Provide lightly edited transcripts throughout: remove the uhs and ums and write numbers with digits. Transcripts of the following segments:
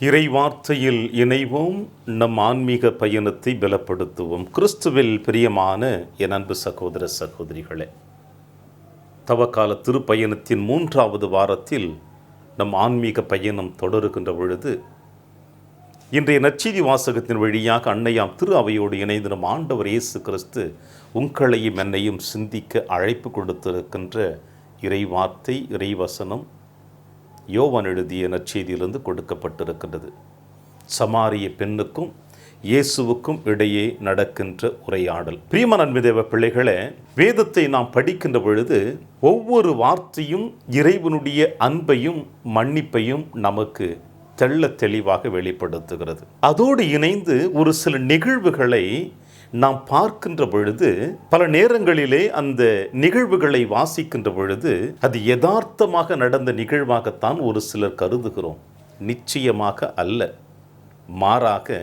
இறை வார்த்தையில் இணைவோம், நம் ஆன்மீக பயணத்தை பலப்படுத்துவோம். கிறிஸ்துவில் பிரியமான என் அன்பு சகோதர சகோதரிகளே, தவக்கால திருப்பயணத்தின் 3வது வாரத்தில் நம் ஆன்மீக பயணம் தொடருகின்ற பொழுது, இன்றைய நற்செய்தி வாசகத்தின் வழியாக அன்னையாம் திரு அவையோடு இணைந்து நம் ஆண்டவர் இயேசு கிறிஸ்து உங்களையும் என்னையும் சிந்திக்க அழைப்பு கொடுத்திருக்கின்ற இறை வார்த்தை, இறைவசனம் யோவான் எழுதிய நற்செய்தியிலிருந்து கொடுக்கப்பட்டிருக்கின்றது. சமாரிய பெண்ணுக்கும் இயேசுவுக்கும் இடையே நடக்கின்ற உரையாடல். பிரியமான அன்புதேவ பிள்ளைகளே, வேதத்தை நாம் படிக்கின்ற பொழுது ஒவ்வொரு வார்த்தையும் இறைவனுடைய அன்பையும் மன்னிப்பையும் நமக்கு தெள்ளத் தெளிவாக வெளிப்படுத்துகிறது. அதோடு இணைந்து ஒரு சில நிகழ்வுகளை நாம் பார்க்கின்ற பொழுது, பல நேரங்களிலே அந்த நிகழ்வுகளை வாசிக்கின்ற பொழுது அது யதார்த்தமாக நடந்த நிகழ்வாகத்தான் ஒரு சிலர் கருதுகிறோம். நிச்சயமாக அல்ல. மாறாக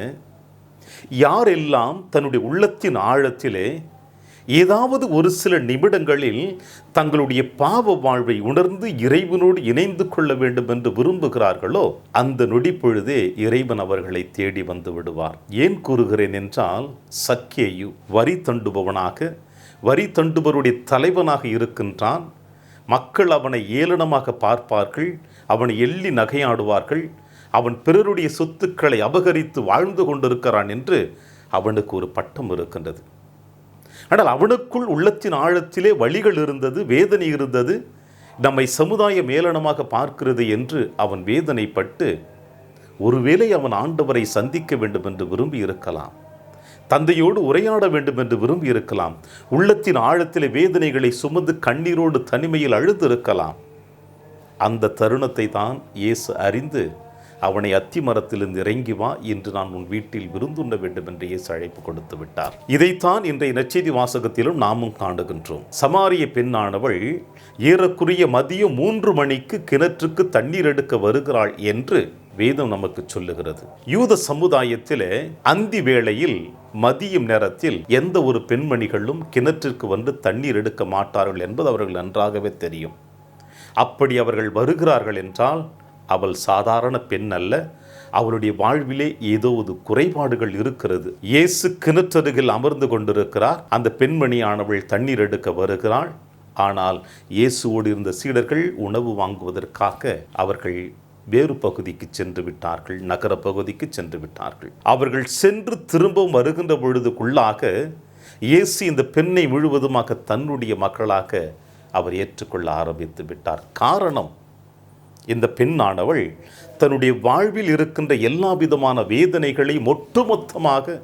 யாரெல்லாம் தன்னுடைய உள்ளத்தின் ஆழத்திலே ஏதாவது ஒரு சில நிமிடங்களில் தங்களுடைய பாவ வாழ்வை உணர்ந்து இறைவனோடு இணைந்து கொள்ள வேண்டும் என்று விரும்புகிறார்களோ, அந்த நொடி பொழுதே இறைவன் அவர்களை தேடி வந்து விடுவார். ஏன் கூறுகிறேன் என்றால், சக்கேயு வரி தண்டுபவனாக, வரி தண்டுபவருடைய தலைவனாக இருக்கின்றான். மக்கள் அவனை ஏளனமாக பார்ப்பார்கள், அவனை எள்ளி நகையாடுவார்கள். அவன் பிறருடைய சொத்துக்களை அபகரித்து வாழ்ந்து கொண்டிருக்கிறான் என்று அவனுக்கு ஒரு பட்டம் இருக்கின்றது. ஆனால் அவனுக்குள் உள்ளத்தின் ஆழத்திலே வழிகள் இருந்தது, வேதனை இருந்தது. நம்மை சமுதாய மேலனமாக பார்க்கிறது என்று அவன் வேதனைப்பட்டு, ஒருவேளை அவன் ஆண்டவரை சந்திக்க வேண்டும் என்று விரும்பி இருக்கலாம், தந்தையோடு உரையாட வேண்டும் என்று விரும்பி இருக்கலாம், உள்ளத்தின் ஆழத்திலே வேதனைகளை சுமந்து கண்ணீரோடு தனிமையில் அழுதிருக்கலாம். அந்த தருணத்தை தான் இயேசு அறிந்து அவனை அத்திமரத்திலிருந்து இறங்கி வா, இன்று நான் உன் வீட்டில் விருந்துண்ண வேண்டும் என்று இயேசு அழைப்பு கொடுத்து விட்டார். இதைத்தான் இன்றைய நற்செய்தி வாசகத்திலும் நாமும் காணுகின்றோம். சமாரிய பெண்ணானவள் ஏறக்குறைய மதியம் 3 மணிக்கு கிணற்றுக்கு தண்ணீர் எடுக்க வருகிறாள் என்று வேதம் நமக்கு சொல்லுகிறது. யூத சமுதாயத்திலே அந்தி வேளையில் மதியம் நேரத்தில் எந்த ஒரு பெண்மணிகளும் கிணற்றிற்கு வந்து தண்ணீர் எடுக்க மாட்டார்கள் என்பது அவர்கள் நன்றாகவே தெரியும். அப்படி அவர்கள் வருகிறார்கள் என்றால் அவள் சாதாரண பெண் அல்ல, அவளுடைய வாழ்விலே ஏதோ ஒரு குறைபாடுகள் இருக்கிறது. இயேசு கிணற்றருகில் அமர்ந்து கொண்டிருக்கிறார். அந்த பெண்மணியானவள் தண்ணீர் எடுக்க வருகிறாள். ஆனால் இயேசுவோடு இருந்த சீடர்கள் உணவு வாங்குவதற்காக அவர்கள் வேறு பகுதிக்கு சென்று விட்டார்கள், நகர பகுதிக்கு சென்று விட்டார்கள். அவர்கள் சென்று திரும்பவும் வருகின்ற பொழுதுக்குள்ளாக இயேசு இந்த பெண்ணை முழுவதுமாக தன்னுடைய மக்களாக அவர் ஏற்றுக்கொள்ள ஆரம்பித்து விட்டார். காரணம், இந்த பெண்ணானவள் தன்னுடைய வாழ்வில் இருக்கின்ற எல்லா விதமான வேதனைகளை ஒட்டுமொத்தமாக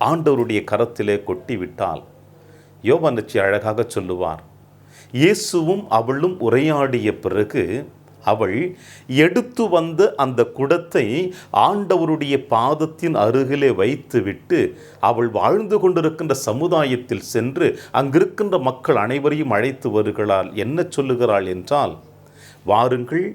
ஆண்டவருடைய கரத்திலே கொட்டிவிட்டால். யோவான் அழகாக சொல்லுவார், இயேசுவும் அவளும் உரையாடிய பிறகு அவள் எடுத்து வந்த அந்த குடத்தை ஆண்டவருடைய பாதத்தின் அருகிலே வைத்துவிட்டு அவள் வாழ்ந்து கொண்டிருக்கின்ற சமுதாயத்தில் சென்று அங்கிருக்கின்ற மக்கள் அனைவரையும் அழைத்து வருகிறாள். என்ன சொல்லுகிறாள் என்றால், வாருங்கள்,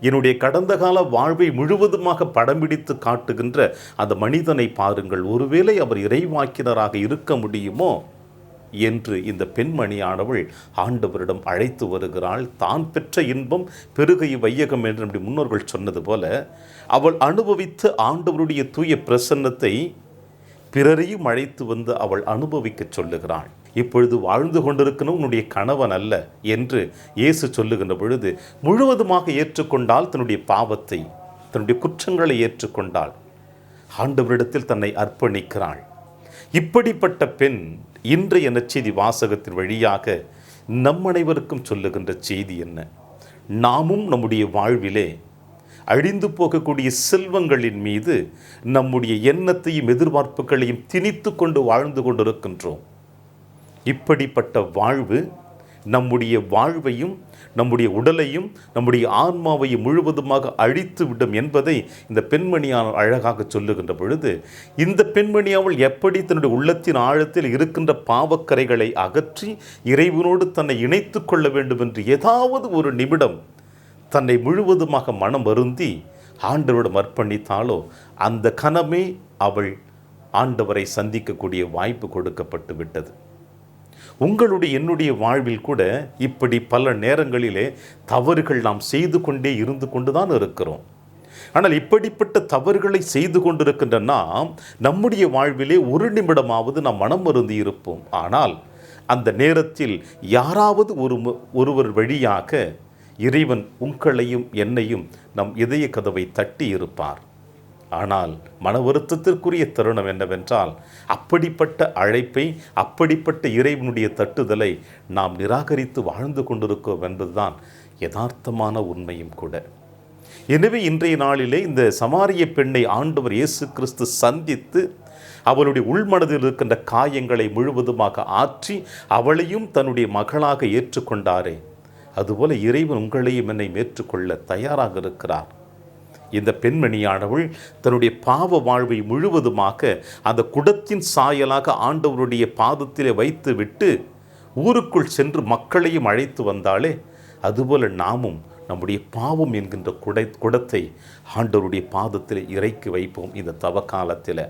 என்னுடைய கடந்த கால வாழ்வை முழுவதுமாக படம் பிடித்து காட்டுகின்ற அந்த மனிதனை பாருங்கள், ஒருவேளை அவர் இறைவாக்கினராக இருக்க முடியுமோ என்று இந்த பெண்மணியானவள் ஆண்டவரிடம் அழைத்து வருகிறாள். தான் பெற்ற இன்பம் பெருகை வையகம் என்று நம்முடைய முன்னோர்கள் சொன்னது போல அவள் அனுபவித்த ஆண்டவருடைய தூய பிரசன்னத்தை பிறரையும் அழைத்து வந்து அவள் அனுபவிக்க சொல்லுகிறாள். இப்பொழுது வாழ்ந்து கொண்டிருக்கணும் உன்னுடைய கணவன் அல்ல என்று இயேசு சொல்லுகின்ற பொழுது முழுவதுமாக ஏற்றுக்கொண்டால், தன்னுடைய பாவத்தை, தன்னுடைய குற்றங்களை ஏற்றுக்கொண்டாள், ஆண்டவரிடத்தில் தன்னை அர்ப்பணிக்கிறாள். இப்படிப்பட்ட பெண் இன்றைய நற்செய்தி வாசகத்தின் வழியாக நம் அனைவருக்கும் சொல்லுகின்ற செய்தி என்ன? நாமும் நம்முடைய வாழ்விலே அழிந்து போகக்கூடிய செல்வங்களின் மீது நம்முடைய எண்ணத்தையும் எதிர்பார்ப்புகளையும் திணித்து கொண்டு வாழ்ந்து கொண்டிருக்கின்றோம். இப்படிப்பட்ட வாழ்வு நம்முடைய வாழ்வையும், நம்முடைய உடலையும், நம்முடைய ஆன்மாவையும் முழுவதுமாக அழித்து விடும் என்பதை இந்த பெண்மணியான அழகாக சொல்லுகின்ற பொழுது, இந்த பெண்மணி அவள் எப்படி தன்னுடைய உள்ளத்தின் ஆழத்தில் இருக்கின்ற பாவக்கரைகளை அகற்றி இறைவனோடு தன்னை இணைத்து கொள்ள வேண்டும் என்று ஏதாவது ஒரு நிமிடம் தன்னை முழுவதுமாக மனம் வருந்தி ஆண்டவரிடம் அர்ப்பணித்தாலோ, அந்த கணமே அவள் ஆண்டவரை சந்திக்கக்கூடிய வாய்ப்பு கொடுக்கப்பட்டு விட்டது. உங்களுடைய என்னுடைய வாழ்வில் கூட இப்படி பல நேரங்களிலே தவறுகள் நாம் செய்து கொண்டே இருந்து கொண்டு தான் இருக்கிறோம். ஆனால் இப்படிப்பட்ட தவறுகளை செய்து கொண்டிருக்கின்ற நாம் நம்முடைய வாழ்விலே ஒரு நிமிடமாவது நாம் மனம் வருந்தி இருப்போம். ஆனால் அந்த நேரத்தில் யாராவது ஒருவர் வழியாக இறைவன் உங்களையும் என்னையும் நம் இதய கதவை தட்டி இருப்பார். ஆனால் மன வருத்தத்திற்குரிய தருணம் என்னவென்றால், அப்படிப்பட்ட அழைப்பை, அப்படிப்பட்ட இறைவனுடைய தட்டுதலை நாம் நிராகரித்து வாழ்ந்து கொண்டிருக்கோம் என்பதுதான் யதார்த்தமான உண்மையும் கூட. எனவே இன்றைய நாளிலே இந்த சமாரிய பெண்ணை ஆண்டவர் இயேசு கிறிஸ்து சந்தித்து அவளுடைய உள்மனதில் இருக்கின்ற காயங்களை முழுவதுமாக ஆற்றி அவளையும் தன்னுடைய மகளாக ஏற்றுக்கொண்டாரே, அதுபோல இறைவன் உங்களையும் என்னை ஏற்றுக்கொள்ள தயாராக இருக்கிறார். இந்த பெண்மணியானவள் தன்னுடைய பாவ வாழ்வை முழுவதுமாக அந்த குடத்தின் சாயலாக ஆண்டவருடைய பாதத்திலே வைத்து விட்டு ஊருக்குள் சென்று மக்களையும் அழைத்து வந்தாலே, அதுபோல நாமும் நம்முடைய பாவம் என்கின்ற குடத்தை ஆண்டவருடைய பாதத்தில் இறக்கி வைப்போம். இந்த தவ காலத்தில்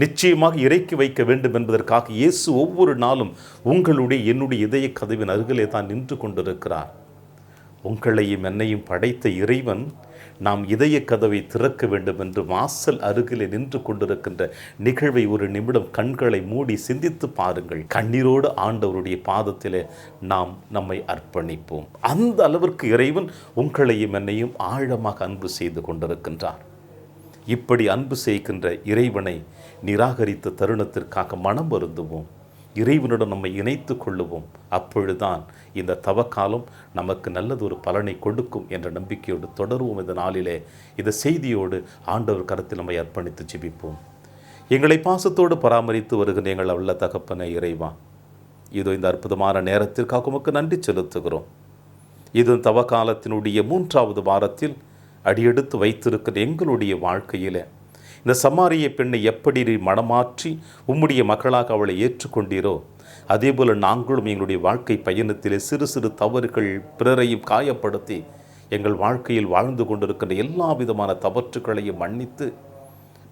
நிச்சயமாக இறக்கி வைக்க வேண்டும் என்பதற்காக இயேசு ஒவ்வொரு நாளும் உங்களுடைய என்னுடைய இதய கதவின் அருகிலே தான் நின்று கொண்டிருக்கிறார். உங்களையும் என்னையும் படைத்த இறைவன் நாம் இதய கதவை திறக்க வேண்டும் என்று வாசல் அருகிலே நின்று கொண்டிருக்கின்ற நிகழ்வை ஒரு நிமிடம் கண்களை மூடி சிந்தித்து பாருங்கள். கண்ணீரோடு ஆண்டவருடைய பாதத்திலே நாம் நம்மை அர்ப்பணிப்போம். அந்த அளவிற்கு இறைவன் உங்களையும் என்னையும் ஆழமாக அன்பு செய்து கொண்டிருக்கின்றார். இப்படி அன்பு செய்கின்ற இறைவனை நிராகரித்த தருணத்திற்காக மனம் வருந்துவோம். இறைவனுடன் நம்மை இணைத்து கொள்ளுவோம். அப்பொழுதுதான் இந்த தவக்காலம் நமக்கு நல்லதொரு பலனை கொடுக்கும் என்ற நம்பிக்கையோடு தொடருவோம். இந்த நாளிலே இந்த செய்தியோடு ஆண்டவர் கரத்தில் நம்மை அர்ப்பணித்து ஜெபிப்போம். எங்களை பாசத்தோடு பராமரித்து வருகிற எங்கள் உள்ள தகப்பனை இறைவா, இதோ இந்த அற்புதமான நேரத்திற்காக உமக்கு நன்றி செலுத்துகிறோம். இது தவக்காலத்தினுடைய 3வது வாரத்தில் அடியெடுத்து வைத்திருக்கிற எங்களுடைய வாழ்க்கையில் இந்த சமாரிய பெண்ணை எப்படி மனமாற்றி உம்முடைய மகளாக அவளை ஏற்றுக்கொண்டீரோ, அதேபோல் நாங்களும் எங்களுடைய வாழ்க்கை பயணத்திலே சிறு சிறு தவறுகள் பிறரையும் காயப்படுத்தி எங்கள் வாழ்க்கையில் வாழ்ந்து கொண்டிருக்கின்ற எல்லா விதமான தவற்றுகளையும் மன்னித்து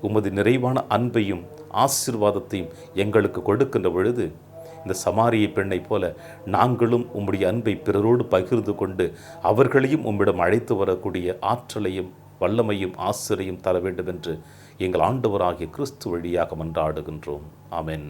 உமது நிறைவான அன்பையும் ஆசீர்வாதத்தையும் எங்களுக்கு கொடுக்கின்ற பொழுது, இந்த சமாரிய பெண்ணை போல நாங்களும் உம்முடைய அன்பை பிறரோடு பகிர்ந்து கொண்டு அவர்களையும் உம்மிடம் அழைத்து வரக்கூடிய ஆற்றலையும் வல்லமையும் ஆசிரியும் தர வேண்டும் என்று எங்கள் ஆண்டவராகிய கிறிஸ்து வழியாக மன்றாடுகின்றோம். ஆமென்.